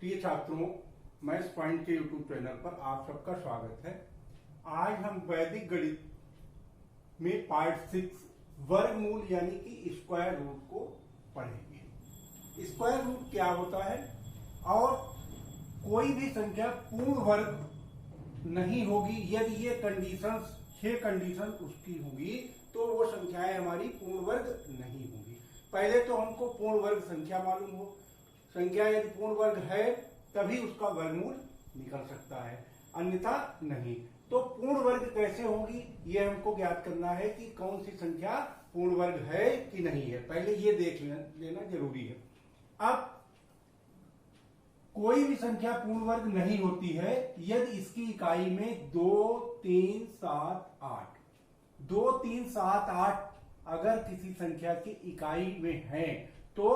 प्रिय छात्रों, maths point के यूट्यूब चैनल पर आप सबका स्वागत है। आज हम वैदिक गणित में पार्ट 6 वर्गमूल यानी कि स्क्वायर रूट को पढ़ेंगे। स्क्वायर रूट क्या होता है और कोई भी संख्या पूर्ण वर्ग नहीं होगी यदि ये कंडीशंस 6 कंडीशन उसकी होगी तो वो संख्याएं हमारी पूर्ण वर्ग नहीं होगी। पहले तो हमको पूर्ण वर्ग संख्या मालूम हो, संख्या यदि पूर्ण वर्ग है तभी उसका वर्गमूल निकल सकता है, अन्यथा नहीं। तो पूर्ण वर्ग कैसे होगी ये हमको ज्ञात करना है कि कौन सी संख्या पूर्ण वर्ग है कि नहीं है, पहले ये देख लेना जरूरी है। अब कोई भी संख्या पूर्ण वर्ग नहीं होती है यदि इसकी इकाई में 2, 3, 7, 8 2, 3, 7, 8 अगर किसी संख्या की इकाई में है तो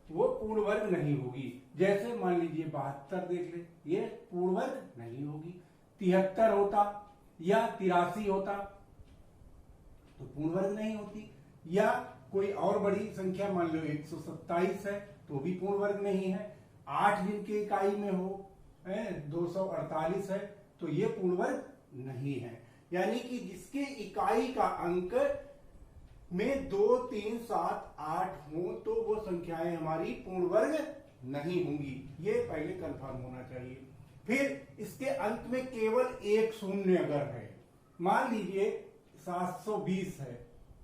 वो पूर्ण वर्ग नहीं होगी। जैसे मान लीजिए 72 देख ले, ये पूर्ण वर्ग नहीं होगी। 73 होता या 83 होता तो पूर्ण वर्ग नहीं होती। या कोई और बड़ी संख्या मान लो 127 है तो भी पूर्ण वर्ग नहीं है। 8 जिनकी इकाई में हो 248 है तो ये पूर्ण वर्ग नहीं है। यानी कि जिसके इकाई का अंक में 2, 3, 7, 8 हो तो वो संख्याएं हमारी पूर्ण वर्ग नहीं होंगी, ये पहले कंफर्म होना चाहिए। फिर इसके अंत में केवल एक शून्य अगर है, मान लीजिए 720 है,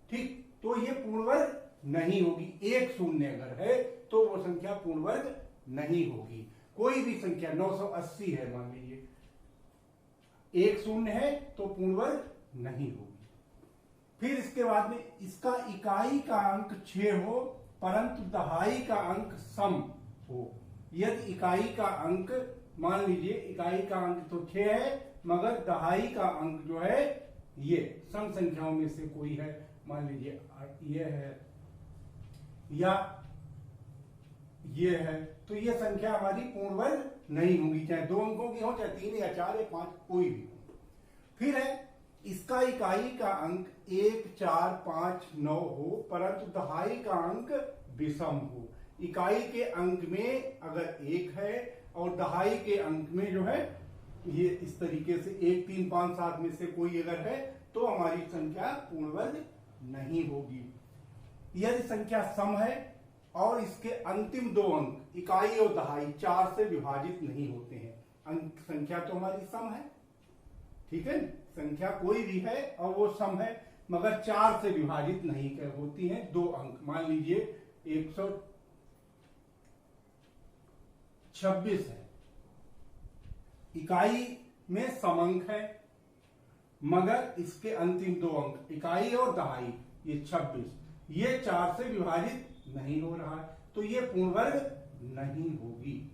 ठीक, तो ये पूर्ण वर्ग नहीं होगी। एक शून्य अगर है तो वो संख्या पूर्ण वर्ग नहीं होगी। कोई भी संख्या 980 है मान लीजिए, एक शून्य है तो पूर्ण वर्ग नहीं होगी। फिर इसके बाद में इसका इकाई का अंक 6 हो परंतु दहाई का अंक सम हो। यदि इकाई का अंक मान लीजिए इकाई का अंक तो 6 है मगर दहाई का अंक जो है ये सम संख्याओं में से कोई है, मान लीजिए ये है या ये है, तो ये संख्या हमारी पूर्ण वर्ग नहीं होगी, चाहे 2 अंकों की हो, चाहे 3 या 4 या 5 कोई भी हो। फिर है इसका इकाई का अंक 1, 4, 5, 9 हो परंतु दहाई का अंक विषम हो। इकाई के अंक में अगर 1 है और दहाई के अंक में जो है ये इस तरीके से 1, 3, 5, 7 में से कोई अगर है तो हमारी संख्या पूर्ण वर्ग नहीं होगी। यदि संख्या सम है और इसके अंतिम 2 अंक इकाई और दहाई 4 से विभाजित नहीं होते हैं, अंक संख्या तो हमारी सम है, ठीक है, संख्या कोई भी है और वो सम है मगर 4 से विभाजित नहीं होती हैं 2 अंक, मान लीजिए 126 है, इकाई में समअंक है मगर इसके अंतिम 2 अंक इकाई और दहाई ये 26, ये 4 से विभाजित नहीं हो रहा है तो ये पूर्ण वर्ग नहीं होगी।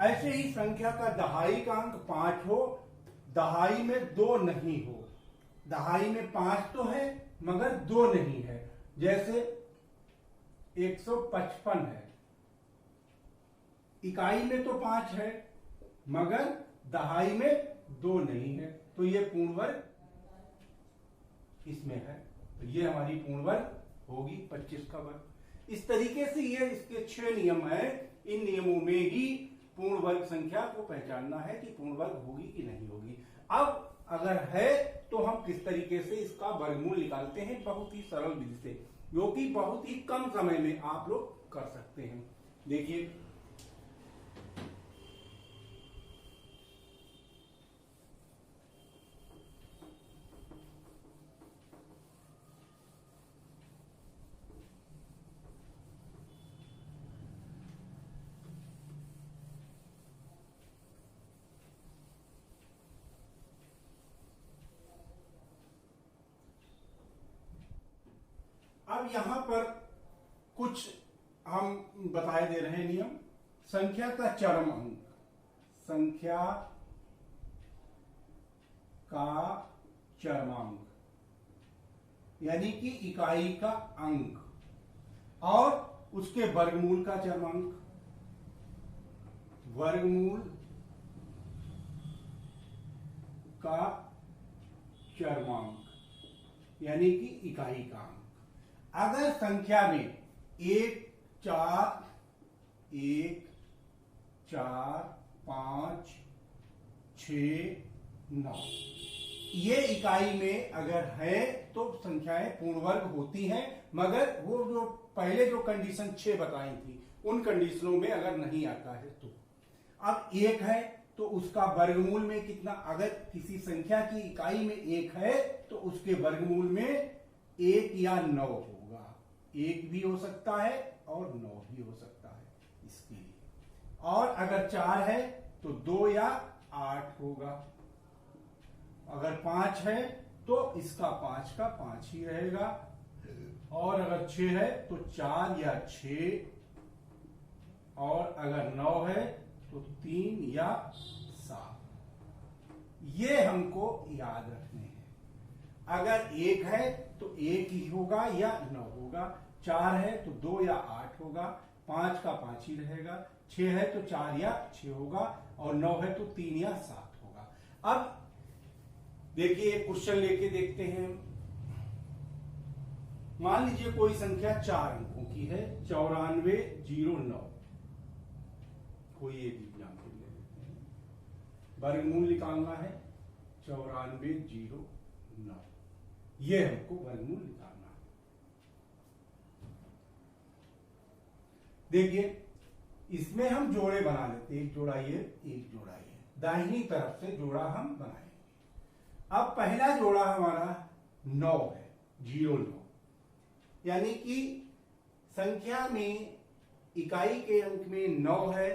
ऐसे ही संख्या का दहाई का अंक 5 हो, दहाई में 2 नहीं हो, दहाई में 5 तो है मगर 2 नहीं है, जैसे 155 है, इकाई में तो 5 है मगर दहाई में 2 नहीं है तो ये पूर्ण वर्ग इसमें है, तो ये हमारी पूर्ण वर्ग होगी 25 का वर्ग। इस तरीके से ये इसके 6 नियम है, इन नियमों में ही पूर्ण वर्ग संख्या को पहचानना है कि पूर्ण वर्ग होगी कि नहीं होगी। अब अगर है तो हम किस तरीके से इसका वर्गमूल निकालते हैं, बहुत ही सरल विधि से, जो कि बहुत ही कम समय में आप लोग कर सकते हैं। देखिए अब यहां पर कुछ हम बताए दे रहे हैं नियम। संख्या का चरम अंक, संख्या का चरमांक यानी कि इकाई का अंक और उसके वर्गमूल का चरमांक, वर्गमूल का चरमांक यानी कि इकाई का अंक। अगर संख्या में 1, 4, 1, 4, 5, 6, 9। ये इकाई में अगर है तो संख्याएं पूर्ण वर्ग होती हैं, मगर वो जो पहले जो कंडीशन 6 बताई थी उन कंडीशनों में अगर नहीं आता है तो। अब 1 है तो उसका वर्गमूल में कितना, अगर किसी संख्या की इकाई में 1 है तो उसके वर्गमूल में 1 या 9 होगा। 1 भी हो सकता है और 9 भी हो सकता है इसके लिए। और अगर 4 है तो 2 या 8 होगा। अगर 5 है तो इसका 5 का 5 ही रहेगा। और अगर 6 है तो 4 या 6, और अगर 9 है तो 3 या 7। ये हमको याद रखने हैं। अगर 1 है तो 1 ही होगा या 9 होगा। 4 है तो 2 या 8 होगा। 5 का 5 ही रहेगा। 6 है तो 4 या 6 होगा। और 9 है तो 3 या 7 होगा। अब देखिए एक क्वेश्चन लेके देखते हैं। मान लीजिए कोई संख्या 4 अंकों की है, 9409। कोई एक एग्जाम्पल ले लेते हैं। वर्गमूल निकालना है 9409। ये हमको वर्गमूल निकालना है। देखिए इसमें हम जोड़े बना लेते हैं। एक जोड़ा ये, एक जोड़ा ये, दाहिनी तरफ से जोड़ा हम बनाएंगे। अब पहला जोड़ा हमारा 9 है, 09, यानी कि संख्या में इकाई के अंक में 9 है,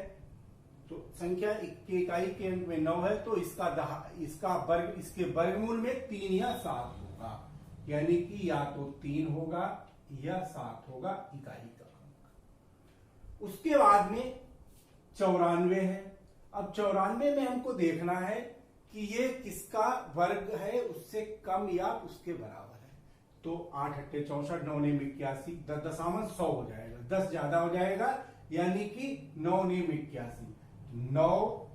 तो संख्या के इकाई के अंक में 9 है तो इसका वर्ग, इसके वर्गमूल में 3 या 7 होगा। यानी कि या तो 3 होगा या 7 होगा इकाई का अंक। उसके बाद में 94 है। अब 94 में हमको देखना है कि ये किसका वर्ग है, उससे कम या उसके बराबर है। तो 8 अट्ठे 64, 9 ने 81, 10 दशांश 100 हो जाएगा। 10 ज्यादा हो जाएगा, यानी कि 9 ने 81, 9,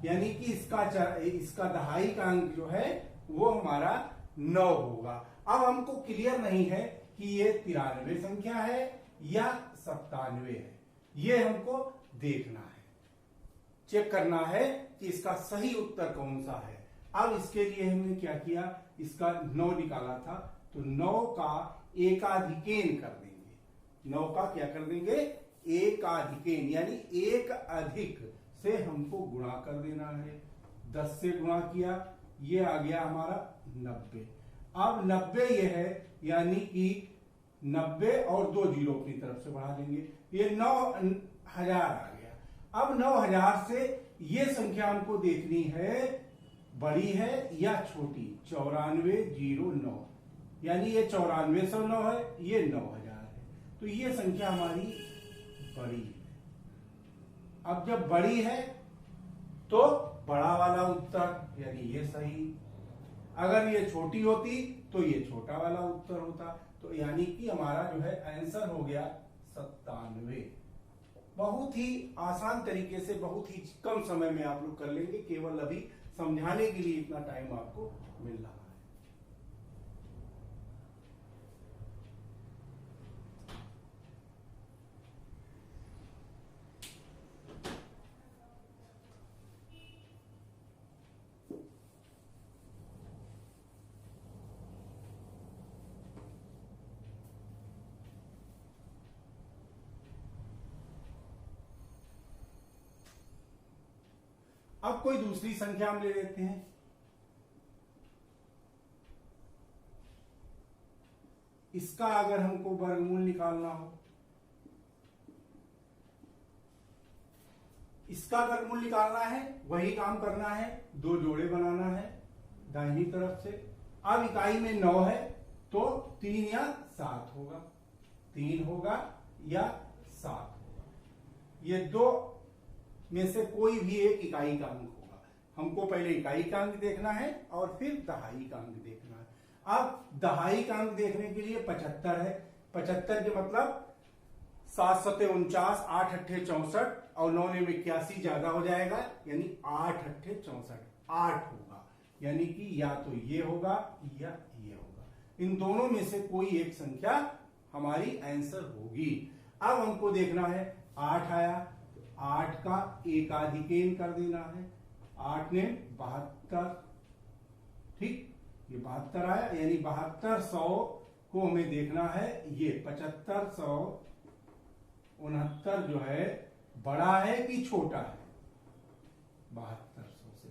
यानी कि इसका दहाई का अंक जो है वो हमारा 9 होगा। अब हमको क्लियर नहीं है कि ये 93 संख्या है या 97 है। ये हमको देखना है, चेक करना है कि इसका सही उत्तर कौन सा है। अब इसके लिए हमने क्या किया, इसका 9 निकाला था तो 9 का एकाधिकेन कर देंगे। 9 का क्या कर देंगे, एकाधिकेन, यानी एक अधिक से हमको गुणा कर देना है। 10 से गुणा किया, ये आ गया हमारा 90। अब 90 ये है, यानी कि 90 और 2 जीरो अपनी तरफ से बढ़ा देंगे, ये 9000 आ गया। अब 9000 से ये संख्या हमको देखनी है बड़ी है या छोटी। 9409, यानी ये 9409 है, ये 9000 है, तो ये संख्या हमारी बड़ी है। अब जब बड़ी है तो बड़ा वाला उत्तर, यानी ये सही। अगर ये छोटी होती तो ये छोटा वाला उत्तर होता। तो यानी कि हमारा जो है आंसर हो गया 97। बहुत ही आसान तरीके से, बहुत ही कम समय में आप लोग कर लेंगे। केवल अभी समझाने के लिए इतना टाइम आपको मिल रहा है। अब कोई दूसरी संख्या हम ले लेते हैं। इसका अगर हमको वर्गमूल निकालना हो, इसका वर्गमूल निकालना है, वही काम करना है, 2 जोड़े बनाना है दाहिनी तरफ से। अब इकाई में 9 है तो 3 या 7 होगा। 3 होगा या 7 होगा। ये 2 में से कोई भी एक इकाई का अंक होगा। हमको पहले इकाई का अंक देखना है और फिर दहाई का अंक देखना है। अब दहाई का अंक देखने के लिए 75 है। 75 के मतलब 7 सते 49, 8 अट्ठे 64 और 9 ने 81 ज्यादा हो जाएगा, यानी 8 अट्ठे 64, 8 होगा। यानी कि या तो ये होगा या ये होगा। इन दोनों में से कोई एक संख्या हमारी आंसर होगी। अब हमको देखना है 8 आया 8 का एकाधिकेन कर देना है। 8 ने 72, ठीक, ये 72 आया, यानी 7200 को हमें देखना है। ये 7569 जो है बड़ा है कि छोटा है 7200 से।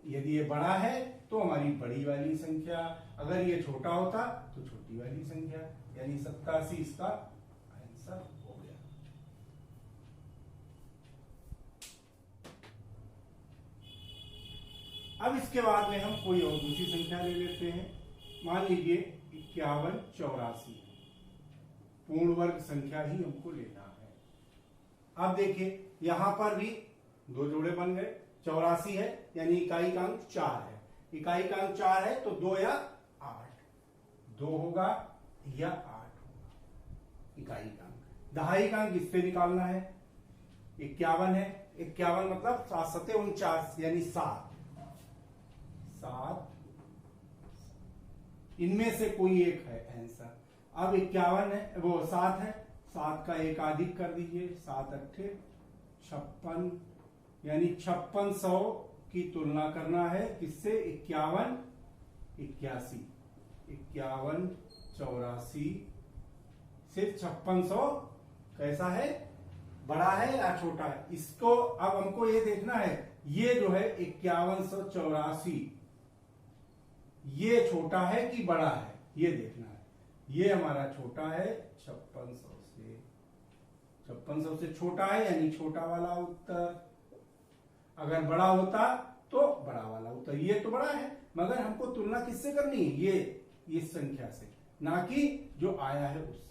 यदि ये बड़ा है तो हमारी बड़ी वाली संख्या, अगर ये छोटा होता तो छोटी वाली संख्या, यानी 87 इसका आंसर हो गया। अब इसके बाद में हम कोई और दूसरी संख्या ले लेते हैं। मान लीजिए 51 84 पूर्ण वर्ग संख्या ही हमको लेना है। अब देखिए यहां पर भी दो जोड़े बन गए। 84 है यानी इकाई का अंक 4 है। इकाई का अंक 4 है तो 2 या 8, 2 होगा या 8 होगा इकाई का अंक। दहाई का अंक इससे निकालना है। 51 है, 51 मतलब 7 सते 49 यानी 7, इनमें से कोई एक है आंसर। अब 51 है, वो 7 है, 7 का एकाधिक कर दीजिए, 7 अट्ठे 56, यानी 5600 की तुलना करना है किससे? 51 81, 51 84 से 5600 कैसा है, बड़ा है या छोटा है? इसको अब हमको ये देखना है, ये जो है 5184 ये छोटा है कि बड़ा है, ये देखना है। ये हमारा छोटा है 5600 से छोटा है यानी छोटा वाला उत्तर। अगर बड़ा होता तो बड़ा वाला उत्तर। ये तो बड़ा है मगर हमको तुलना किससे करनी है? ये इस संख्या से, ना कि जो आया है उससे।